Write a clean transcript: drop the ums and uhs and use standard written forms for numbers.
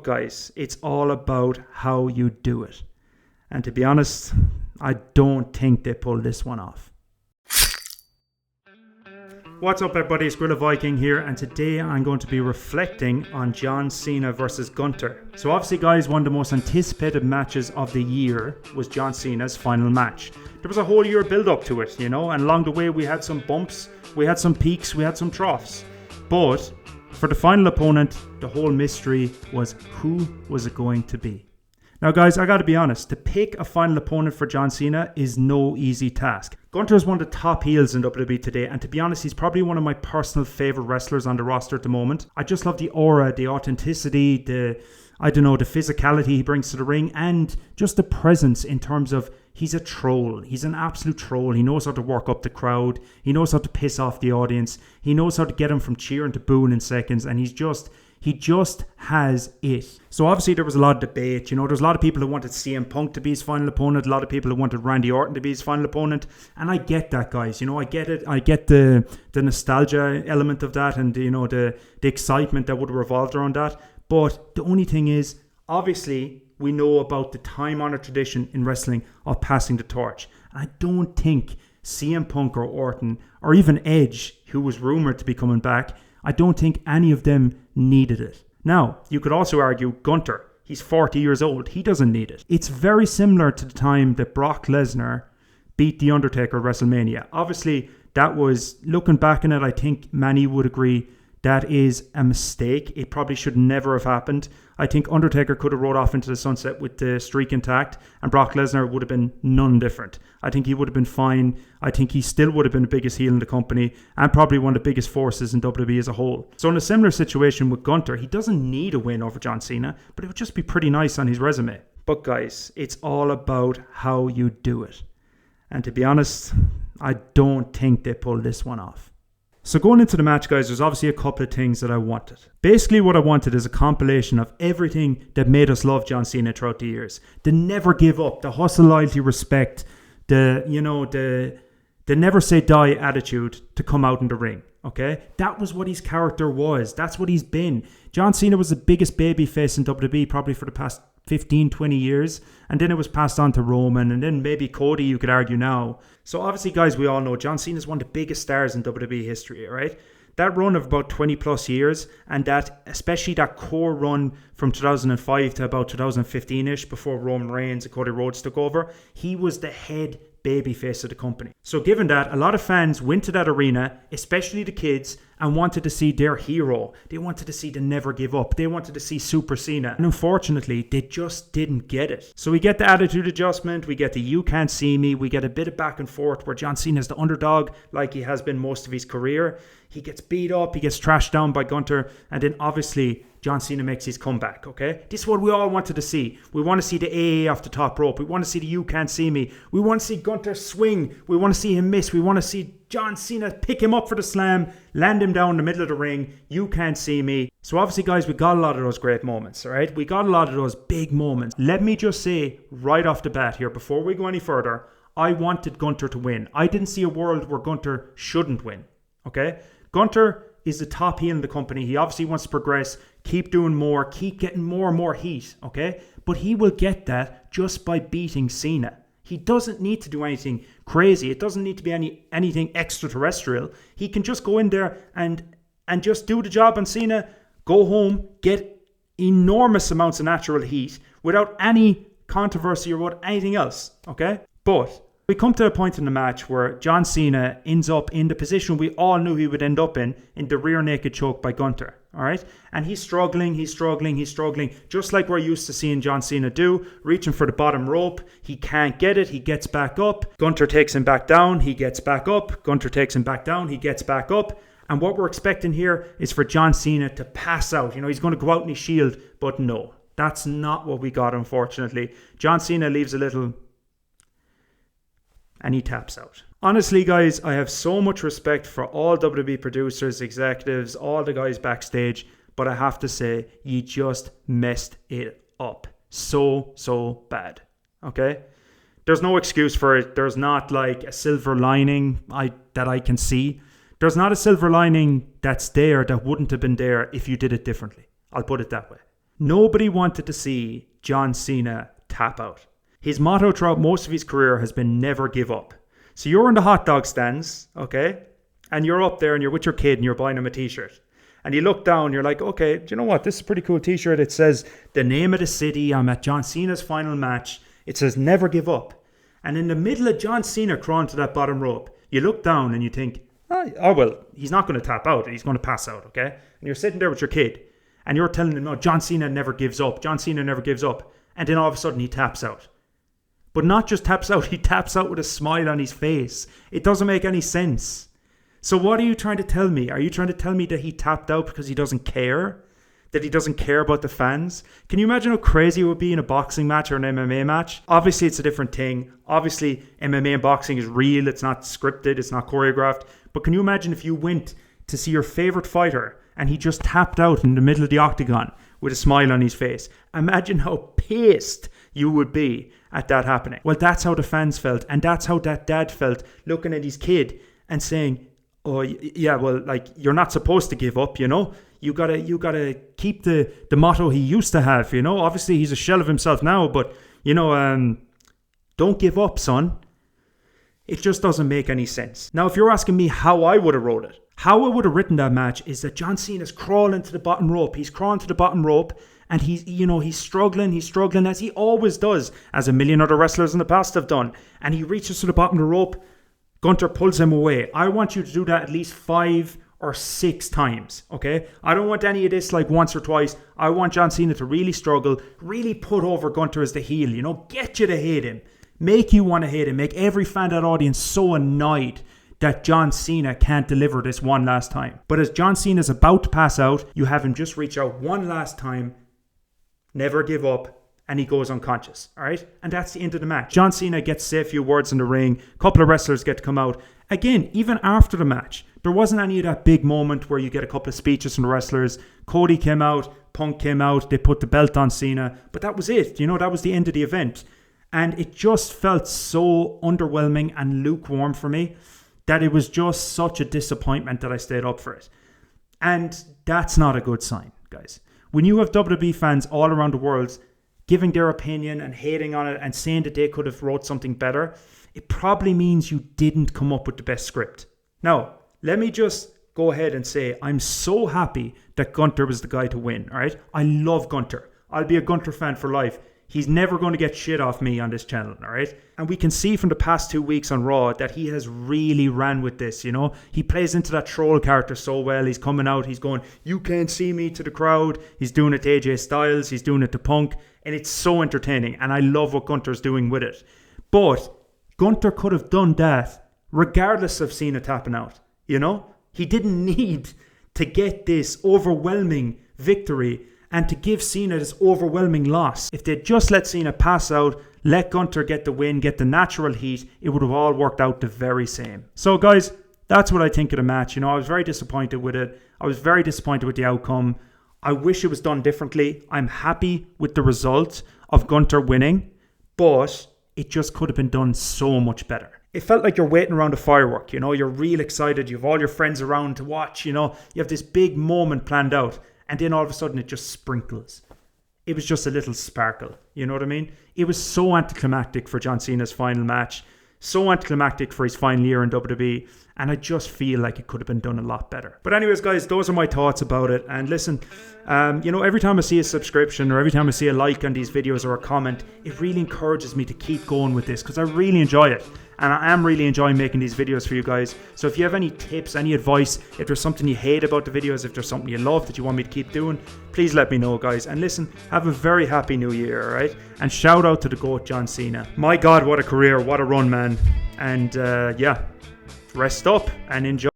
Guys, it's all about how you do it. And to be honest, I don't think they pulled this one off. What's up everybody, it's Gorilla Viking here, and today I'm going to be reflecting on John Cena versus Gunther. So obviously guys, one of the most anticipated matches of the year was John Cena's final match. There was a whole year build up to it, and along the way we had some bumps, we had some peaks, we had some troughs. But for the final opponent, the whole mystery was who was it going to be. Now guys, I gotta be honest, to pick a final opponent for John Cena is no easy task. Gunther is one of the top heels in WWE today, and to be honest, he's probably one of my personal favourite wrestlers on the roster at the moment. I just love the aura, the authenticity, the physicality he brings to the ring, and just the presence in terms of he's a troll. He's an absolute troll. He knows how to work up the crowd. He knows how to piss off the audience. He knows how to get them from cheering to booing in seconds, and he just has it. So obviously there was a lot of debate. There's a lot of people who wanted CM Punk to be his final opponent. A lot of people who wanted Randy Orton to be his final opponent. And I get that, guys. I get it. I get the nostalgia element of that, and the excitement that would have revolved around that. But the only thing is, obviously, we know about the time-honored tradition in wrestling of passing the torch. And I don't think CM Punk or Orton, or even Edge, who was rumoured to be coming back, I don't think any of them needed it. Now, you could also argue Gunther. He's 40 years old. He doesn't need it. It's very similar to the time that Brock Lesnar beat The Undertaker at WrestleMania. Obviously, that was, looking back on it, I think many would agree that is a mistake. It probably should never have happened. I think Undertaker could have rode off into the sunset with the streak intact, and Brock Lesnar would have been none different. I think he would have been fine. I think he still would have been the biggest heel in the company, and probably one of the biggest forces in WWE as a whole. So in a similar situation with Gunther, he doesn't need a win over John Cena, but it would just be pretty nice on his resume. But guys, it's all about how you do it. And to be honest, I don't think they pulled this one off. So going into the match, guys, there's obviously a couple of things that I wanted. Basically, what I wanted is a compilation of everything that made us love John Cena throughout the years. The never give up, the hustle, loyalty, respect, the never say die attitude to come out in the ring. Okay? That was what his character was. That's what he's been. John Cena was the biggest babyface in WWE probably for the past 15, 20 years. And then it was passed on to Roman, and then maybe Cody, you could argue now. So obviously, guys, we all know John Cena is one of the biggest stars in WWE history, right? That run of about 20 plus years, and that, especially that core run from 2005 to about 2015-ish, before Roman Reigns and Cody Rhodes took over, he was the head babyface of the company. So given that, a lot of fans went to that arena, especially the kids, and wanted to see their hero. They wanted to see the never give up. They wanted to see Super Cena. And unfortunately, they just didn't get it. So we get the attitude adjustment, we get the you can't see me, we get a bit of back and forth where John Cena is the underdog like he has been most of his career. He gets beat up, he gets trashed down by Gunther, and then obviously John Cena makes his comeback, okay? This is what we all wanted to see. We want to see the AA off the top rope. We want to see the you can't see me. We want to see Gunther swing. We want to see him miss. We want to see John Cena pick him up for the slam, land him down in the middle of the ring. You can't see me. So obviously, guys, we got a lot of those great moments, all right? We got a lot of those big moments. Let me just say right off the bat here, before we go any further, I wanted Gunther to win. I didn't see a world where Gunther shouldn't win, okay? Gunther is the top heel in the company. He obviously wants to progress, keep doing more, keep getting more and more heat, okay? But he will get that just by beating Cena. He doesn't need to do anything crazy. It doesn't need to be anything extraterrestrial. He can just go in there and just do the job on Cena, go home, get enormous amounts of natural heat without any controversy or without anything else, okay? But we come to a point in the match where John Cena ends up in the position we all knew he would end up in the rear naked choke by Gunther. All right? And he's struggling, just like we're used to seeing John Cena do, reaching for the bottom rope. He can't get it. He gets back up. Gunther takes him back down. He gets back up. Gunther takes him back down. He gets back up. And what we're expecting here is for John Cena to pass out. He's going to go out in his shield. But no, that's not what we got, unfortunately. John Cena leaves a little, and he taps out. Honestly, guys, I have so much respect for all WWE producers, executives, all the guys backstage, but I have to say, you just messed it up so bad, okay? There's no excuse for it. There's not like a silver lining that I can see. There's not a silver lining that's there that wouldn't have been there if you did it differently. I'll put it that way. Nobody wanted to see John Cena tap out. His motto throughout most of his career has been never give up. So you're in the hot dog stands, okay? And you're up there and you're with your kid and you're buying him a t-shirt. And you look down, you're like, okay, do you know what? This is a pretty cool t-shirt. It says the name of the city. I'm at John Cena's final match. It says never give up. And in the middle of John Cena crawling to that bottom rope, you look down and you think, oh well, he's not going to tap out. He's going to pass out, okay? And you're sitting there with your kid and you're telling him, no, John Cena never gives up. John Cena never gives up. And then all of a sudden he taps out. But not just taps out, he taps out with a smile on his face. It doesn't make any sense. So what are you trying to tell me? Are you trying to tell me that he tapped out because he doesn't care? That he doesn't care about the fans? Can you imagine how crazy it would be in a boxing match or an MMA match? Obviously, it's a different thing. Obviously, MMA and boxing is real. It's not scripted. It's not choreographed. But can you imagine if you went to see your favorite fighter and he just tapped out in the middle of the octagon with a smile on his face? Imagine how pissed you would be at that happening. Well, that's how the fans felt. And that's how that dad felt looking at his kid and saying, oh, yeah, well, like, you're not supposed to give up, you know? You gotta keep the motto he used to have, you know? Obviously, he's a shell of himself now, but, you know, don't give up, son. It just doesn't make any sense. Now, if you're asking me how I would have wrote it, how I would have written that match is that John Cena's crawling to the bottom rope. He's crawling to the bottom rope, and he's struggling as he always does, as a million other wrestlers in the past have done. And he reaches to the bottom of the rope. Gunther pulls him away. I want you to do that at least 5 or 6 times, okay? I don't want any of this like once or twice. I want John Cena to really struggle, really put over Gunther as the heel, you know, get you to hate him, make you want to hate him, make every fan of that audience so annoyed that John Cena can't deliver this one last time. But as John Cena's about to pass out, you have him just reach out one last time, never give up, and he goes unconscious, all right? And that's the end of the match. John Cena gets to say a few words in the ring. A couple of wrestlers get to come out. Again, even after the match, there wasn't any of that big moment where you get a couple of speeches from the wrestlers. Cody came out, Punk came out, they put the belt on Cena. But that was it, you know, that was the end of the event. And it just felt so underwhelming and lukewarm for me that it was just such a disappointment that I stayed up for it. And that's not a good sign, guys. When you have WWE fans all around the world giving their opinion and hating on it and saying that they could have wrote something better, it probably means you didn't come up with the best script. Now, let me just go ahead and say I'm so happy that Gunther was the guy to win, all right? I love Gunther. I'll be a Gunther fan for life. He's never going to get shit off me on this channel, all right? And we can see from the past 2 weeks on Raw that he has really ran with this, you know? He plays into that troll character so well. He's coming out, he's going, you can't see me, to the crowd. He's doing it to AJ Styles, he's doing it to Punk, and it's so entertaining, and I love what Gunther's doing with it. But Gunther could have done that regardless of Cena tapping out, you know? He didn't need to get this overwhelming victory and to give Cena this overwhelming loss. If they'd just let Cena pass out, let Gunther get the win, get the natural heat, it would have all worked out the very same. So guys, that's what I think of the match. You know, I was very disappointed with it. I was very disappointed with the outcome. I wish it was done differently. I'm happy with the result of Gunther winning, but it just could have been done so much better. It felt like you're waiting around a firework, you know, you're real excited, you have all your friends around to watch, you know, you have this big moment planned out, and then all of a sudden it just sprinkles. It was just a little sparkle, you know what I mean? It was so anticlimactic for John Cena's final match, so anticlimactic for his final year in WWE, and I just feel like it could have been done a lot better. But anyways, guys, those are my thoughts about it. And listen, you know, every time I see a subscription or every time I see a like on these videos or a comment, it really encourages me to keep going with this because I really enjoy it. And I am really enjoying making these videos for you guys. So if you have any tips, any advice, if there's something you hate about the videos, if there's something you love that you want me to keep doing, please let me know, guys. And listen, have a very happy new year, all right? And shout out to the GOAT, John Cena. My God, what a career, what a run, man. And yeah, rest up and enjoy.